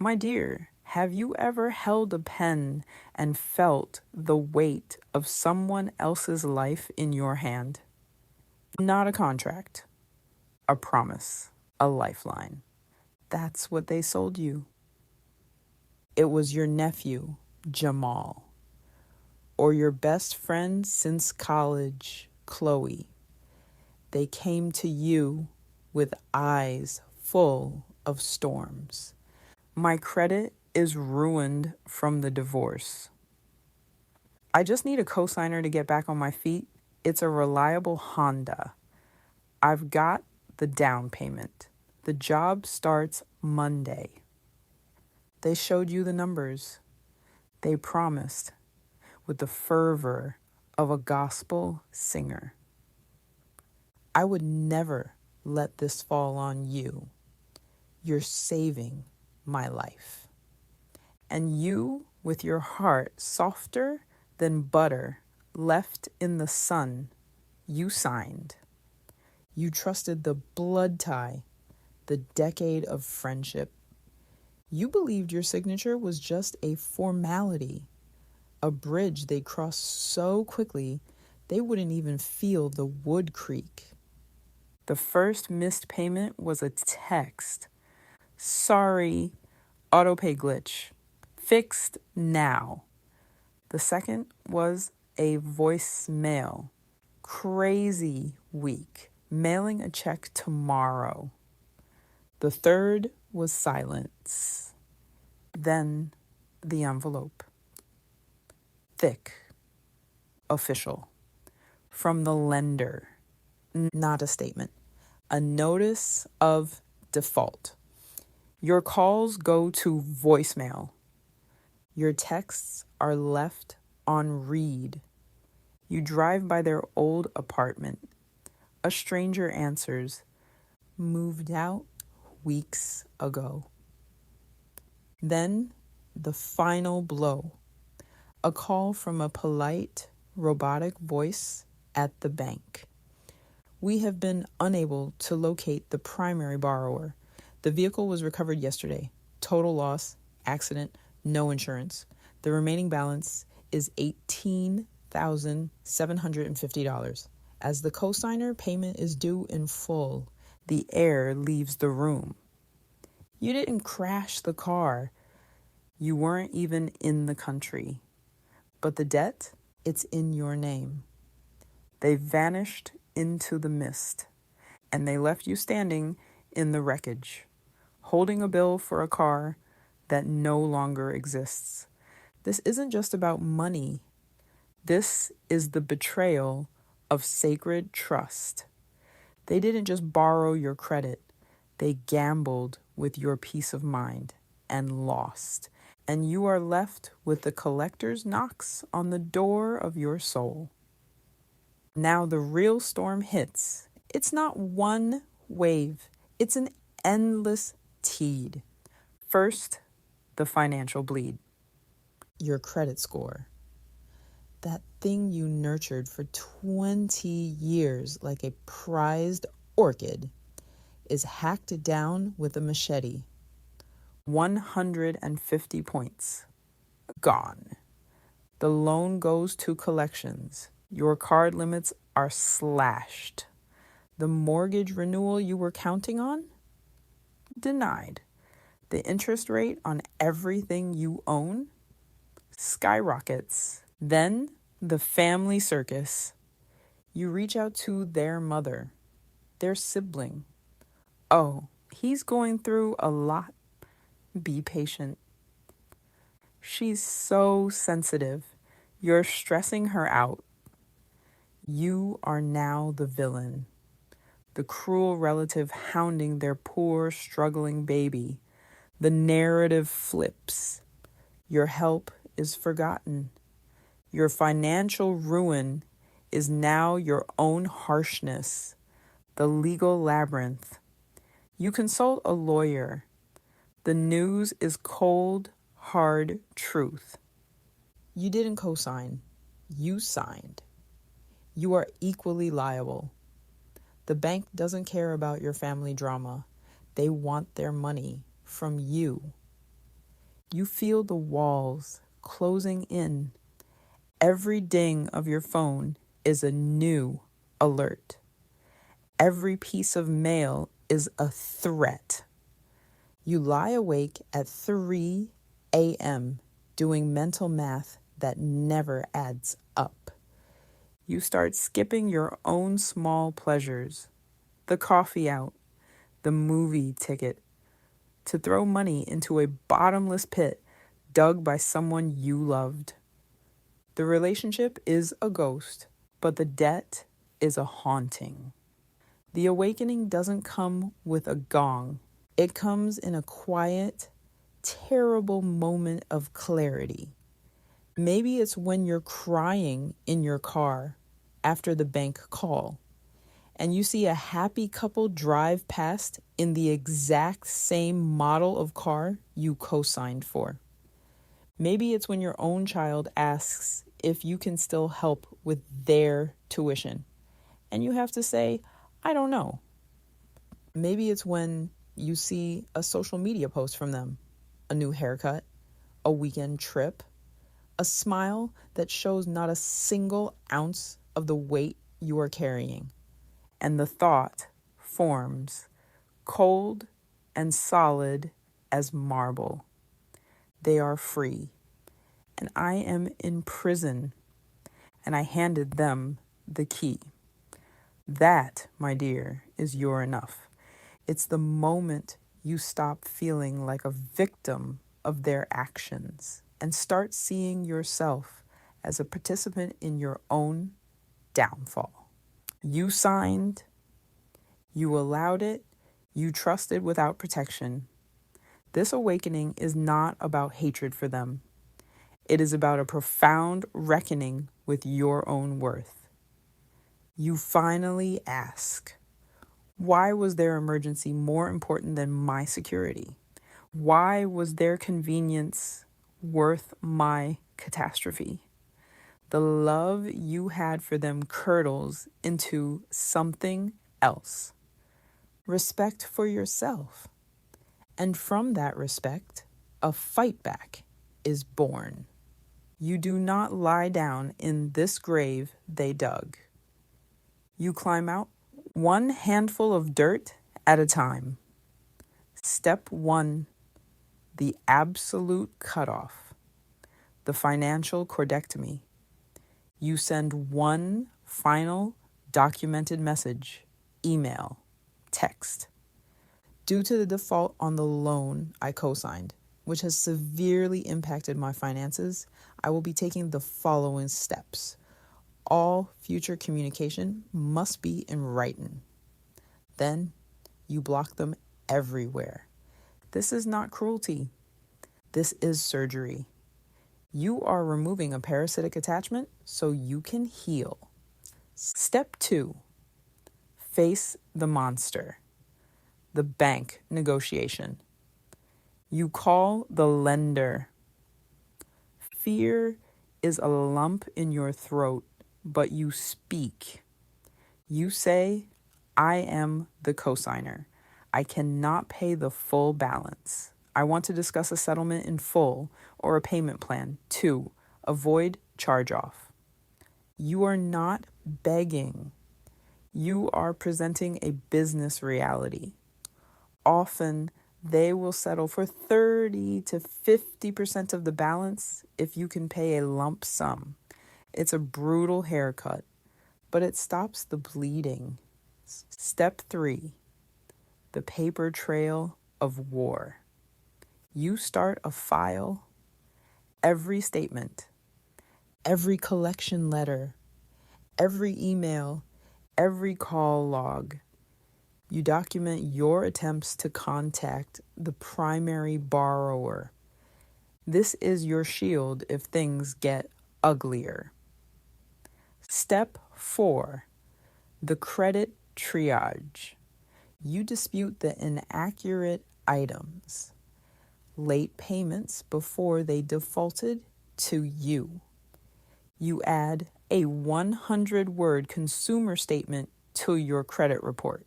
My dear, have you ever held a pen and felt the weight of someone else's life in your hand? Not a contract, a promise, a lifeline. That's what they sold you. It was your nephew, Jamal, or your best friend since college, Chloe. They came to you with eyes full of storms. My credit is ruined from the divorce. I just need a cosigner to get back on my feet. It's a reliable Honda. I've got the down payment. The job starts Monday. They showed you the numbers. They promised with the fervor of a gospel singer. I would never let this fall on you. You're saving my life. And you, with your heart softer than butter, left in the sun, you signed. You trusted the blood tie, the decade of friendship. You believed your signature was just a formality, a bridge they crossed so quickly they wouldn't even feel the wood creak. The first missed payment was a text. Sorry, autopay glitch. Fixed now. The second was a voicemail. Crazy week. Mailing a check tomorrow. The third was silence. Then the envelope. Thick. Official. From the lender. Not a statement. A notice of default. Your calls go to voicemail. Your texts are left on read. You drive by their old apartment. A stranger answers, moved out weeks ago. Then the final blow. A call from a polite, robotic voice at the bank. We have been unable to locate the primary borrower. The vehicle was recovered yesterday. Total loss, accident, no insurance. The remaining balance is $18,750. As the cosigner, payment is due in full. The heir leaves the room. You didn't crash the car. You weren't even in the country. But the debt, it's in your name. They vanished into the mist, and they left you standing in the wreckage, holding a bill for a car that no longer exists. This isn't just about money. This is the betrayal of sacred trust. They didn't just borrow your credit. They gambled with your peace of mind and lost. And you are left with the collector's knocks on the door of your soul. Now the real storm hits. It's not one wave. It's an endless tide. First, the financial bleed. Your credit score. That thing you nurtured for 20 years like a prized orchid is hacked down with a machete. 150 points. Gone. The loan goes to collections. Your card limits are slashed. The mortgage renewal you were counting on? Denied. The interest rate on everything you own skyrockets. Then the family circus. You reach out to their mother, their sibling. Oh, he's going through a lot. Be patient. She's so sensitive. You're stressing her out. You are now the villain. The cruel relative hounding their poor, struggling baby. The narrative flips. Your help is forgotten. Your financial ruin is now your own harshness, the legal labyrinth. You consult a lawyer. The news is cold, hard truth. You didn't co-sign. You signed. You are equally liable. The bank doesn't care about your family drama. They want their money from you. You feel the walls closing in. Every ding of your phone is a new alert. Every piece of mail is a threat. You lie awake at 3 a.m. doing mental math that never adds up. You start skipping your own small pleasures, the coffee out, the movie ticket, to throw money into a bottomless pit dug by someone you loved. The relationship is a ghost, but the debt is a haunting. The awakening doesn't come with a gong. It comes in a quiet, terrible moment of clarity. Maybe it's when you're crying in your car after the bank call, and you see a happy couple drive past in the exact same model of car you co-signed for. Maybe it's when your own child asks if you can still help with their tuition, and you have to say, I don't know. Maybe it's when you see a social media post from them, a new haircut, a weekend trip, a smile that shows not a single ounce of the weight you are carrying. And the thought forms, cold and solid as marble. They are free, and I am in prison, and I handed them the key. That, my dear, is your enough. It's the moment you stop feeling like a victim of their actions and start seeing yourself as a participant in your own downfall. You signed, you allowed it, you trusted without protection. This awakening is not about hatred for them. It is about a profound reckoning with your own worth. You finally ask, why was their emergency more important than my security? Why was their convenience worth my catastrophe? The love you had for them curdles into something else. Respect for yourself. And from that respect, a fight back is born. You do not lie down in this grave they dug. You climb out one handful of dirt at a time. Step 1, the absolute cutoff, the financial cordectomy. You send one final documented message, email, text. Due to the default on the loan I co-signed, which has severely impacted my finances, I will be taking the following steps. All future communication must be in writing. Then you block them everywhere. This is not cruelty. This is surgery. You are removing a parasitic attachment so you can heal. Step 2, face the monster, the bank negotiation. You call the lender. Fear is a lump in your throat, but you speak. You say, I am the cosigner. I cannot pay the full balance. I want to discuss a settlement in full or a payment plan to avoid charge-off. You are not begging. You are presenting a business reality. Often, they will settle for 30 to 50% of the balance if you can pay a lump sum. It's a brutal haircut, but it stops the bleeding. Step 3, the paper trail of war. You start a file. Every statement, every collection letter, every email, every call log. You document your attempts to contact the primary borrower. This is your shield if things get uglier. Step 4, the credit triage. You dispute the inaccurate items, late payments before they defaulted to you. You add a 100-word consumer statement to your credit report.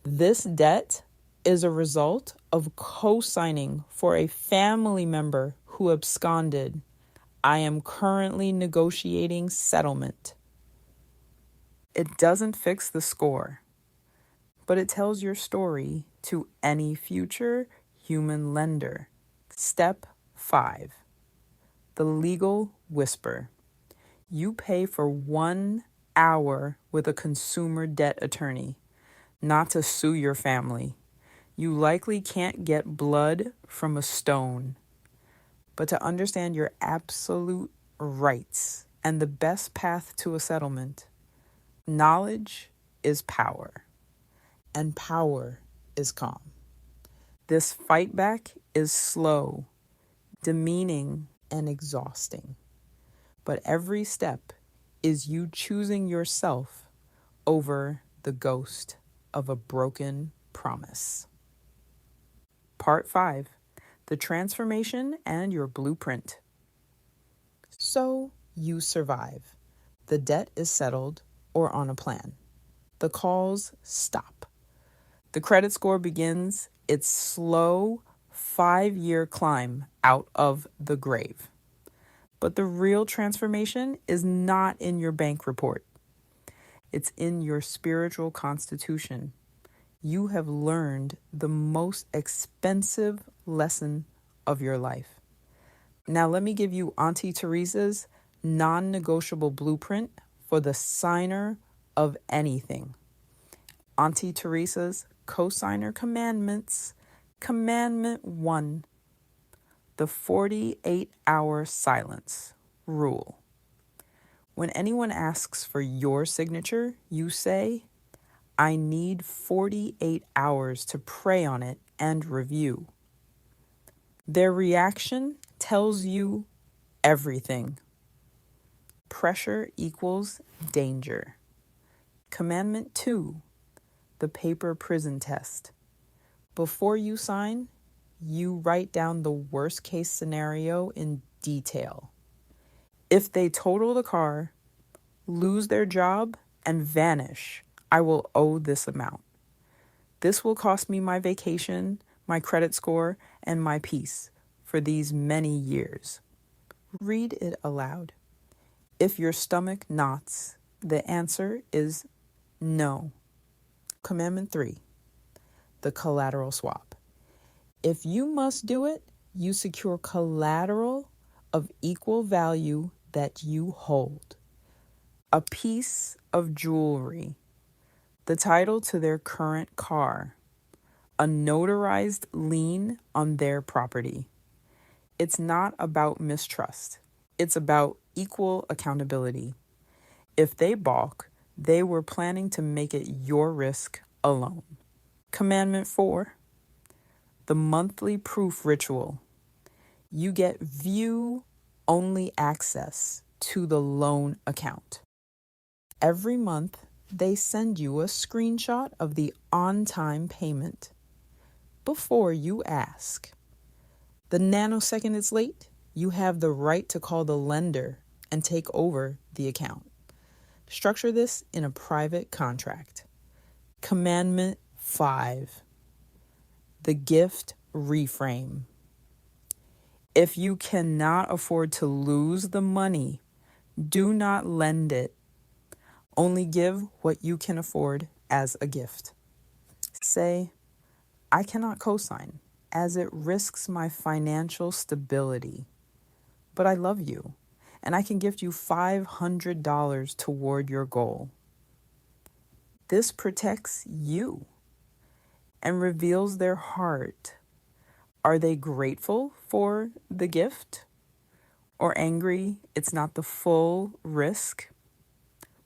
This debt is a result of co-signing for a family member who absconded. I am currently negotiating settlement. It doesn't fix the score, but it tells your story to any future human lender. Step 5. The legal whisper. You pay for 1 hour with a consumer debt attorney, not to sue your family. You likely can't get blood from a stone, but to understand your absolute rights and the best path to a settlement. Knowledge is power, and power is calm. This fight back is slow, demeaning, and exhausting. But every step is you choosing yourself over the ghost of a broken promise. Part 5. The transformation and your blueprint. So you survive. The debt is settled or on a plan. The calls stop. The credit score begins its slow 5-year climb out of the grave. But the real transformation is not in your bank report. It's in your spiritual constitution. You have learned the most expensive lesson of your life. Now let me give you Aunty Teresa's non-negotiable blueprint for the signer of anything. Aunty Teresa's co-signer commandments. Commandment 1. The 48-hour silence rule. When anyone asks for your signature, you say, I need 48 hours to pray on it and review. Their reaction tells you everything. Pressure equals danger. Commandment 2, the paper prison test. Before you sign, you write down the worst case scenario in detail. If they total the car, lose their job, and vanish, I will owe this amount. This will cost me my vacation, my credit score, and my peace for these many years. Read it aloud. If your stomach knots, the answer is no. Commandment 3, the collateral swap. If you must do it, you secure collateral of equal value that you hold. A piece of jewelry, the title to their current car, a notarized lien on their property. It's not about mistrust. It's about equal accountability. If they balk, they were planning to make it your risk alone. Commandment 4, the monthly proof ritual. You get view-only access to the loan account. Every month, they send you a screenshot of the on-time payment before you ask. The nanosecond it's late, you have the right to call the lender and take over the account. Structure this in a private contract. Commandment 5, the gift reframe. If you cannot afford to lose the money, do not lend it. Only give what you can afford as a gift. Say, I cannot co-sign as it risks my financial stability, but I love you and I can gift you $500 toward your goal. This protects you and reveals their heart. Are they grateful for the gift or angry it's not the full risk?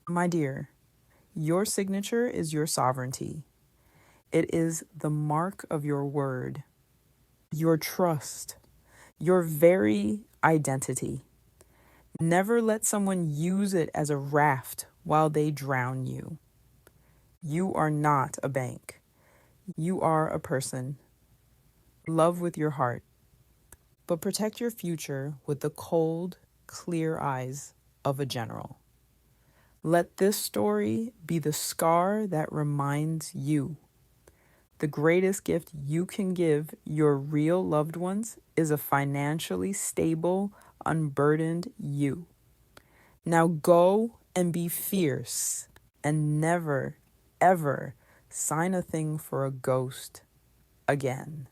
My dear, your signature is your sovereignty. It is the mark of your word, your trust, your very identity. Never let someone use it as a raft while they drown you. You are not a bank. You are a person. Love with your heart, but protect your future with the cold, clear eyes of a general. Let this story be the scar that reminds you The greatest gift you can give your real loved ones is a financially stable, unburdened you. Now go and be fierce and never, ever sign a thing for a ghost again.